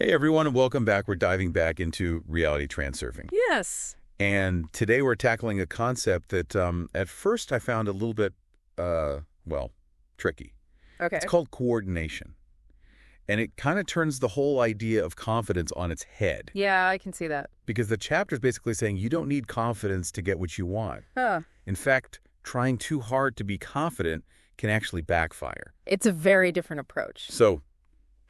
Hey everyone, and welcome back. We're diving back into reality transurfing. Yes. And today we're tackling a concept that at first I found a little bit, well, tricky. It's Okay. called coordination. And it kind of turns the whole idea of confidence on its head. Yeah, I can see that. Because the chapter is basically saying you don't need confidence to get what you want. Huh. In fact, trying too hard to be confident can actually backfire. It's a very different approach. So,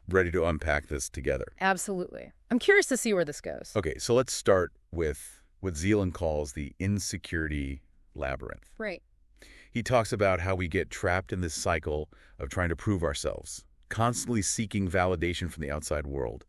ready to unpack this together. Absolutely. I'm curious to see where this goes. Okay, so let's start with what Zealand calls the insecurity labyrinth. Right. He talks about how we get trapped in this cycle of trying to prove ourselves, constantly seeking validation from the outside world.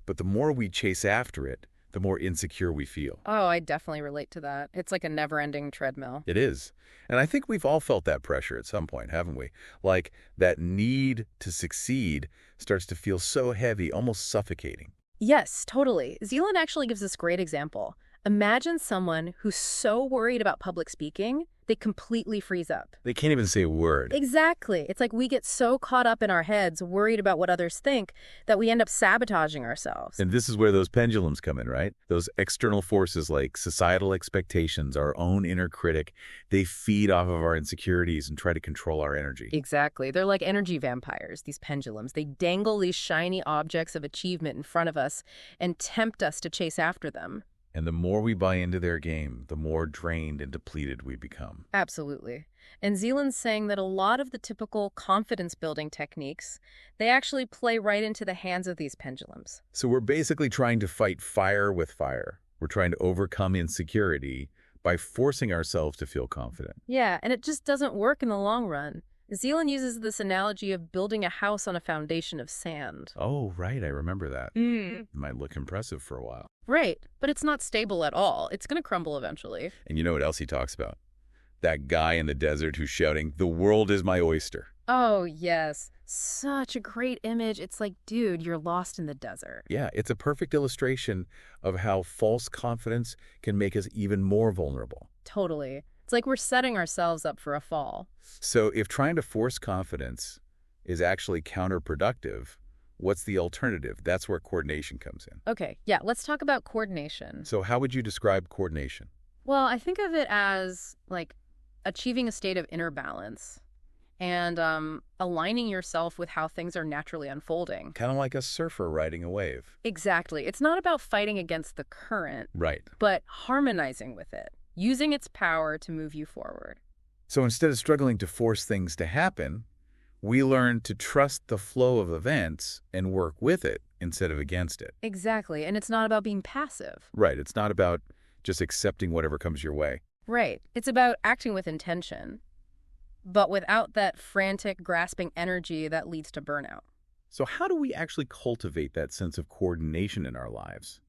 But the more we chase after it, the more insecure we feel. Oh, I definitely relate to that. It's like a never-ending treadmill. It is. And I think we've all felt that pressure at some point, haven't we? Like that need to succeed starts to feel so heavy, almost suffocating. Yes, totally. Zealand actually gives this great example. Imagine someone who's so worried about public speaking, they completely freeze up. They can't even say a word. Exactly. It's like we get so caught up in our heads, worried about what others think, that we end up sabotaging ourselves. And this is where those pendulums come in, right? Those external forces like societal expectations, our own inner critic, they feed off of our insecurities and try to control our energy. Exactly. They're like energy vampires, these pendulums. They dangle these shiny objects of achievement in front of us and tempt us to chase after them. And the more we buy into their game, the more drained and depleted we become. Absolutely. And Zealand's saying that a lot of the typical confidence-building techniques, they actually play right into the hands of these pendulums. So we're basically trying to fight fire with fire. We're trying to overcome insecurity by forcing ourselves to feel confident. Yeah, and it just doesn't work in the long run. Zealand uses this analogy of building a house on a foundation of sand. Oh, right, I remember that. It might look impressive for a while. Right, but it's not stable at all. It's going to crumble eventually. And you know what else he talks about? That guy in the desert who's shouting, "The world is my oyster." Oh, yes. Such a great image. It's like, dude, you're lost in the desert. Yeah, it's a perfect illustration of how false confidence can make us even more vulnerable. Totally. It's like we're setting ourselves up for a fall. So if trying to force confidence is actually counterproductive, what's the alternative? That's where coordination comes in. Okay, yeah, let's talk about coordination. So how would you describe coordination? Well, I think of it as like achieving a state of inner balance and aligning yourself with how things are naturally unfolding. Kind of like a surfer riding a wave. Exactly. It's not about fighting against the current, Right. but harmonizing with it, using its power to move you forward. So instead of struggling to force things to happen, we learn to trust the flow of events and work with it instead of against it. Exactly. And it's not about being passive. Right. It's not about just accepting whatever comes your way. Right. It's about acting with intention, but without that frantic, grasping energy that leads to burnout. So how do we actually cultivate that sense of coordination in our lives?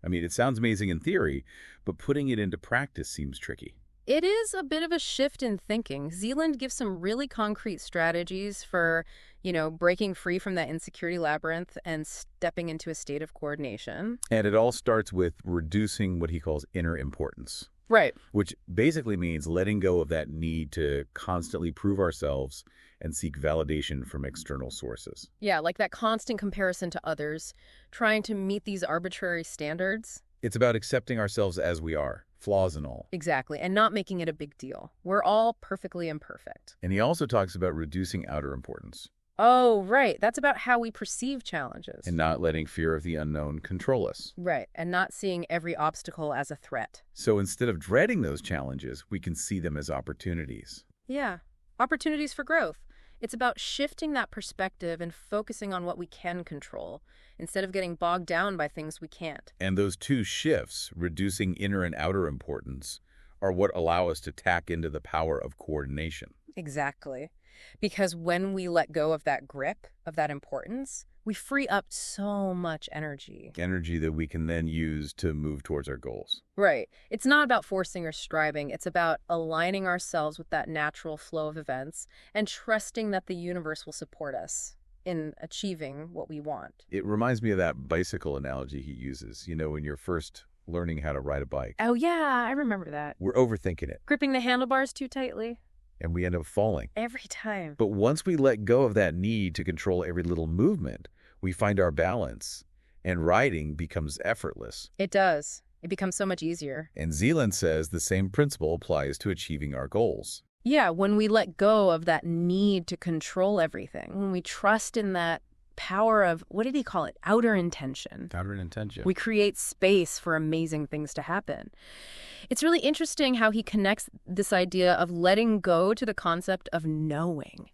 I mean, it sounds amazing in theory, but putting it into practice seems tricky. It is a bit of a shift in thinking. Zealand gives some really concrete strategies for, breaking free from that insecurity labyrinth and stepping into a state of coordination. And it all starts with reducing what he calls inner importance, Right. which basically means letting go of that need to constantly prove ourselves and seek validation from external sources. Yeah, like that constant comparison to others, trying to meet these arbitrary standards. It's about accepting ourselves as we are, flaws and all. Exactly, and not making it a big deal. We're all perfectly imperfect. And he also talks about reducing outer importance Oh, right. That's about how we perceive challenges. and not letting fear of the unknown control us. Right, and not seeing every obstacle as a threat. So instead of dreading those challenges, we can see them as opportunities. Yeah, opportunities for growth. It's about shifting that perspective and focusing on what we can control, instead of getting bogged down by things we can't. And those two shifts, reducing inner and outer importance, are what allow us to tack into the power of coordination. Exactly. Because when we let go of that grip, of that importance, we free up so much energy. Energy that we can then use to move towards our goals. Right. It's not about forcing or striving. It's about aligning ourselves with that natural flow of events and trusting that the universe will support us in achieving what we want. It reminds me of that bicycle analogy he uses, when you're first learning how to ride a bike. Oh, yeah, I remember that. We're overthinking it, Gripping the handlebars too tightly. and we end up falling. Every time. But once we let go of that need to control every little movement, we find our balance and writing becomes effortless. It does. It becomes so much easier. And Zealand says the same principle applies to achieving our goals. Yeah, when we let go of that need to control everything, when we trust in that power of, what did he call it? Outer intention. Outer intention. We create space for amazing things to happen. It's really interesting how he connects this idea of letting go to the concept of knowing.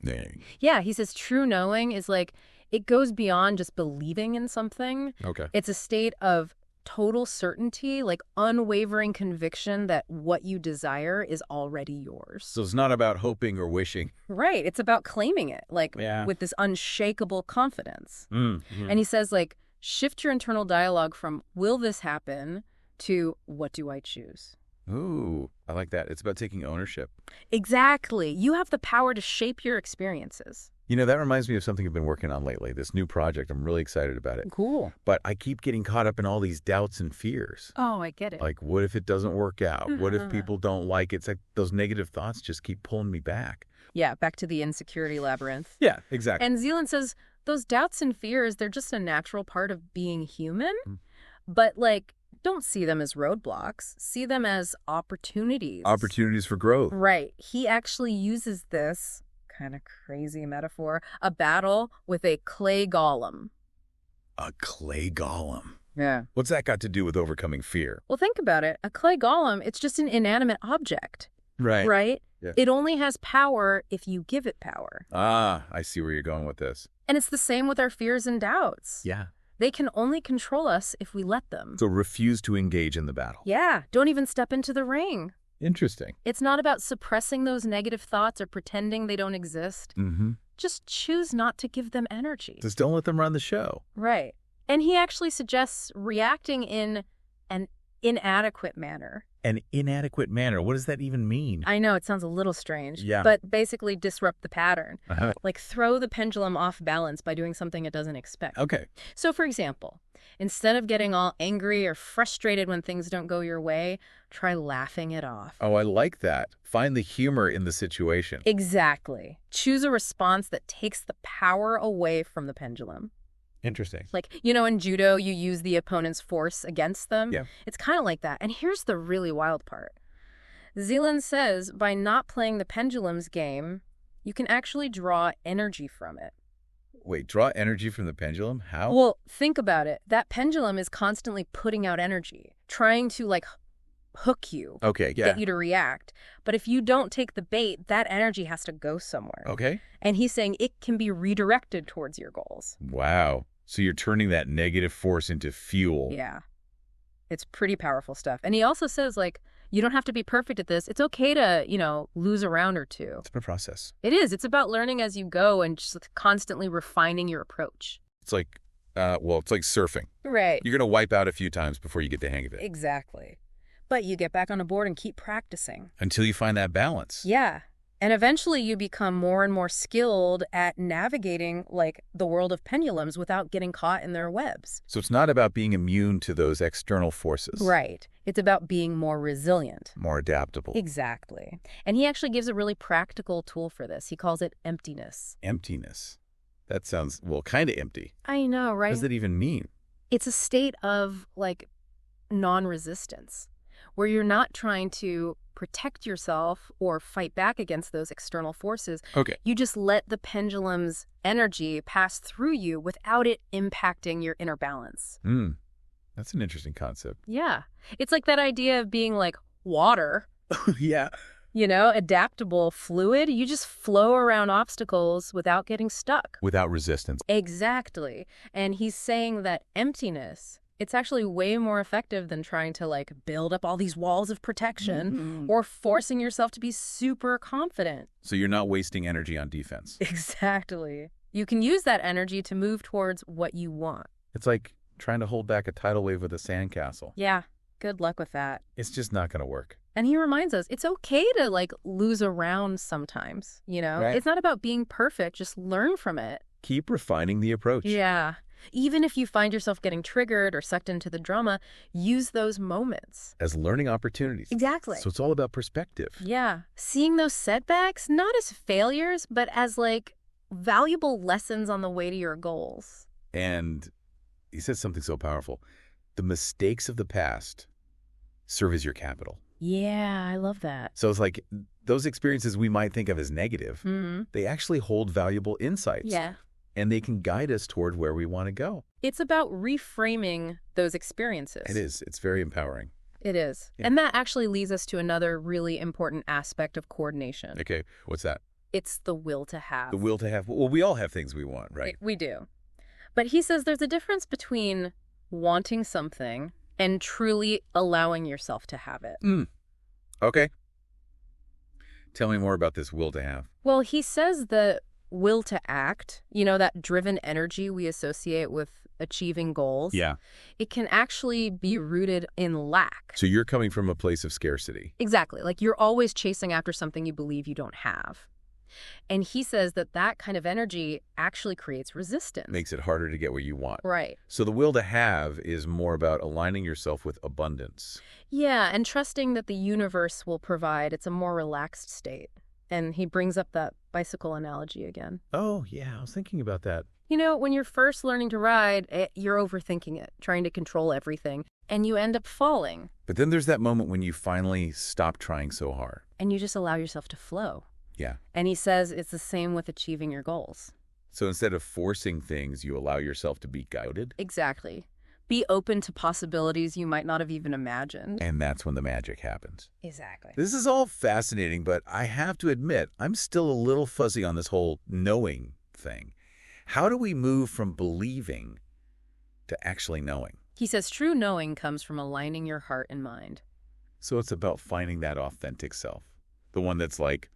Yeah, he says true knowing is like, it goes beyond just believing in something. Okay. It's a state of total certainty, like unwavering conviction that what you desire is already yours. So it's not about hoping or wishing. Right. It's about claiming it, like Yeah. with this unshakable confidence. Mm-hmm. And he says, like, shift your internal dialogue from, will this happen, to, what do I choose? Ooh, I like that. It's about taking ownership. Exactly. You have the power to shape your experiences. You know, that reminds me of something I've been working on lately, this new project. I'm really excited about it. Cool. But I keep getting caught up in all these doubts and fears. Oh, I get it. Like, what if it doesn't work out? What if people don't like it? It's like those negative thoughts just keep pulling me back. Yeah, back to the insecurity labyrinth. Yeah, exactly. And Zealand says, those doubts and fears, they're just a natural part of being human. But, like, don't see them as roadblocks. See them as opportunities. Opportunities for growth. Right. He actually uses this kind of crazy metaphor, a battle with a clay golem. A clay golem. Yeah. What's that got to do with overcoming fear? Well, think about it. A clay golem, it's just an inanimate object, Right. right? Yeah. It only has power if you give it power. Ah, I see where you're going with this. And it's the same with our fears and doubts. Yeah. They can only control us if we let them. So refuse to engage in the battle. Yeah, don't even step into the ring. Interesting. It's not about suppressing those negative thoughts or pretending they don't exist. Mm-hmm. Just choose not to give them energy. Just don't let them run the show. Right. And he actually suggests reacting in an inadequate manner. An inadequate manner. What does that even mean? I know, it sounds a little strange. Yeah. But basically disrupt the pattern. Uh-huh. Like throw the pendulum off balance by doing something it doesn't expect. Okay. So, for example, instead of getting all angry or frustrated when things don't go your way, try laughing it off. Oh, I like that. Find the humor in the situation. Exactly. Choose a response that takes the power away from the pendulum. Interesting. Like, you know, in judo, you use the opponent's force against them. Yeah. It's kind of like that. And here's the really wild part. Zealand says by not playing the pendulum's game, you can actually draw energy from it. Wait, draw energy from the pendulum? How? Well, think about it. That pendulum is constantly putting out energy, trying to, like, hook you, Okay, yeah. get you to react. But if you don't take the bait, that energy has to go somewhere. Okay. And he's saying it can be redirected towards your goals. Wow. So you're turning that negative force into fuel. Yeah. It's pretty powerful stuff. And he also says, like, you don't have to be perfect at this. It's okay to, you know, lose a round or two. It's been a process. It is. It's about learning as you go and just constantly refining your approach. It's like, it's like surfing. Right. You're going to wipe out a few times before you get the hang of it. Exactly. But you get back on a board and keep practicing. Until you find that balance. Yeah. And eventually you become more and more skilled at navigating, like, the world of pendulums without getting caught in their webs. So it's not about being immune to those external forces. Right. It's about being more resilient. More adaptable. Exactly. And he actually gives a really practical tool for this. He calls it emptiness. Emptiness. That sounds, well, kind of empty. I know, What right? does that even mean? It's a state of, like, non-resistance, where you're not trying to protect yourself or fight back against those external forces. Okay. You just let the pendulum's energy pass through you without it impacting your inner balance. That's an interesting concept. Yeah. It's like that idea of being like water, Yeah. you know, adaptable fluid. You just flow around obstacles without getting stuck. Without resistance. Exactly. And he's saying that emptiness, it's actually way more effective than trying to, like, build up all these walls of protection or forcing yourself to be super confident. So you're not wasting energy on defense. Exactly. You can use that energy to move towards what you want. It's like trying to hold back a tidal wave with a sandcastle. Yeah. Good luck with that. It's just not going to work. And he reminds us it's okay to, like, lose a round sometimes, you know? Right. It's not about being perfect. Just learn from it. Keep refining the approach. Yeah. Even if you find yourself getting triggered or sucked into the drama, use those moments. As learning opportunities. Exactly. So it's all about perspective. Yeah. Seeing those setbacks, not as failures, but as, like, valuable lessons on the way to your goals. And he says something so powerful. The mistakes of the past serve as your capital. Yeah, I love that. So it's like those experiences we might think of as negative, they actually hold valuable insights. Yeah. And they can guide us toward where we want to go. It's about reframing those experiences. It is. It's very empowering. It is. Yeah. And that actually leads us to another really important aspect of coordination. Okay, what's that? It's the will to have. The will to have. Well, we all have things we want, right? We do. But he says there's a difference between wanting something and truly allowing yourself to have it. Okay. Tell me more about this will to have. Well, he says the will to act, that driven energy we associate with achieving goals. Yeah. It can actually be rooted in lack. So you're coming from a place of scarcity. Exactly. Like you're always chasing after something you believe you don't have. And he says that kind of energy actually creates resistance. Makes it harder to get what you want. Right. So the will to have is more about aligning yourself with abundance. Yeah, and trusting that the universe will provide. It's a more relaxed state. And he brings up that bicycle analogy again. Oh, yeah, I was thinking about that. When you're first learning to ride, you're overthinking it, trying to control everything, and you end up falling. But then there's that moment when you finally stop trying so hard. And you just allow yourself to flow. Yeah. And he says it's the same with achieving your goals. So instead of forcing things, you allow yourself to be guided? Exactly. Be open to possibilities you might not have even imagined. And that's when the magic happens. Exactly. This is all fascinating, but I have to admit, I'm still a little fuzzy on this whole knowing thing. How do we move from believing to actually knowing? He says true knowing comes from aligning your heart and mind. So it's about finding that authentic self, the one that's like,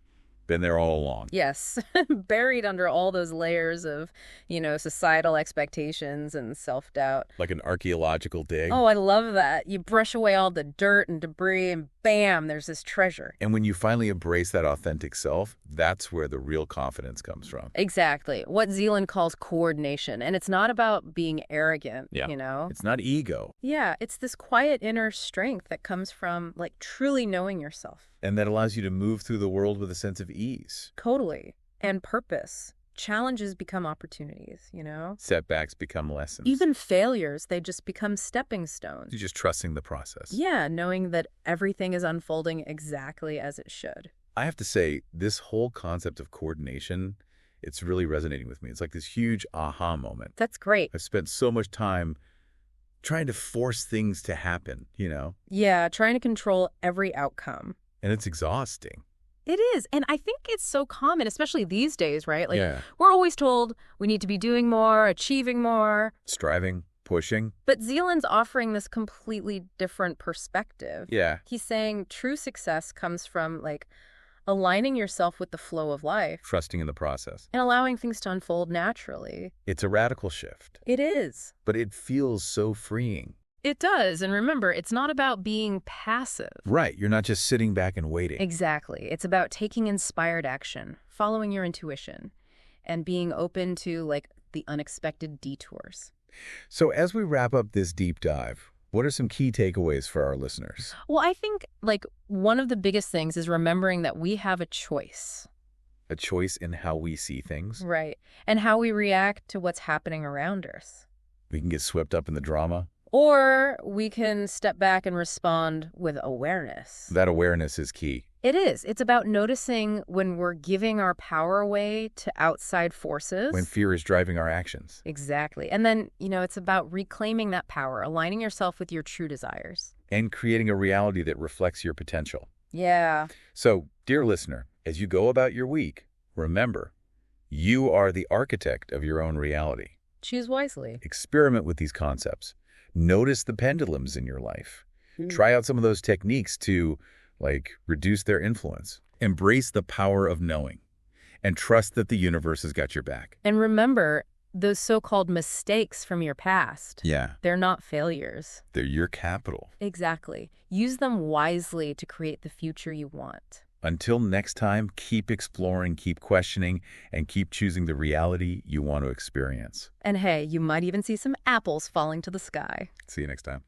been there all along. Yes, buried under all those layers of, societal expectations and self-doubt. Like an archaeological dig. Oh, I love that. You brush away all the dirt and debris and bam, there's this treasure. And when you finally embrace that authentic self, that's where the real confidence comes from. Exactly. What Zealand calls coordination. And it's not about being arrogant, It's not ego. Yeah, it's this quiet inner strength that comes from, truly knowing yourself. And that allows you to move through the world with a sense of ease. Totally. And purpose. Challenges become opportunities, Setbacks become lessons. Even failures, they just become stepping stones. You're just trusting the process. Yeah, knowing that everything is unfolding exactly as it should. I have to say, this whole concept of coordination, it's really resonating with me. It's like this huge aha moment. That's great. I've spent so much time trying to force things to happen, Yeah, trying to control every outcome. And it's exhausting. It is. And I think it's so common, especially these days, right? Yeah. We're always told we need to be doing more, achieving more. Striving, pushing. But Zealand's offering this completely different perspective. Yeah. He's saying true success comes from, aligning yourself with the flow of life. Trusting in the process. And allowing things to unfold naturally. It's a radical shift. It is. But it feels so freeing. It does. And remember, it's not about being passive. Right. You're not just sitting back and waiting. Exactly. It's about taking inspired action, following your intuition, and being open to, the unexpected detours. So as we wrap up this deep dive, what are some key takeaways for our listeners? Well, I think, one of the biggest things is remembering that we have a choice. A choice in how we see things. Right. And how we react to what's happening around us. We can get swept up in the drama. Or we can step back and respond with awareness. That awareness is key. It is. It's about noticing when we're giving our power away to outside forces. When fear is driving our actions. Exactly. And then, it's about reclaiming that power, aligning yourself with your true desires. And creating a reality that reflects your potential. Yeah. So, dear listener, as you go about your week, remember, you are the architect of your own reality. Choose wisely. Experiment with these concepts. Notice the pendulums in your life. Try out some of those techniques to, reduce their influence. Embrace the power of knowing. And trust that the universe has got your back. And remember, those so-called mistakes from your past. Yeah. They're not failures. They're your capital. Exactly. Use them wisely to create the future you want. Until next time, keep exploring, keep questioning, and keep choosing the reality you want to experience. And hey, you might even see some apples falling to the sky. See you next time.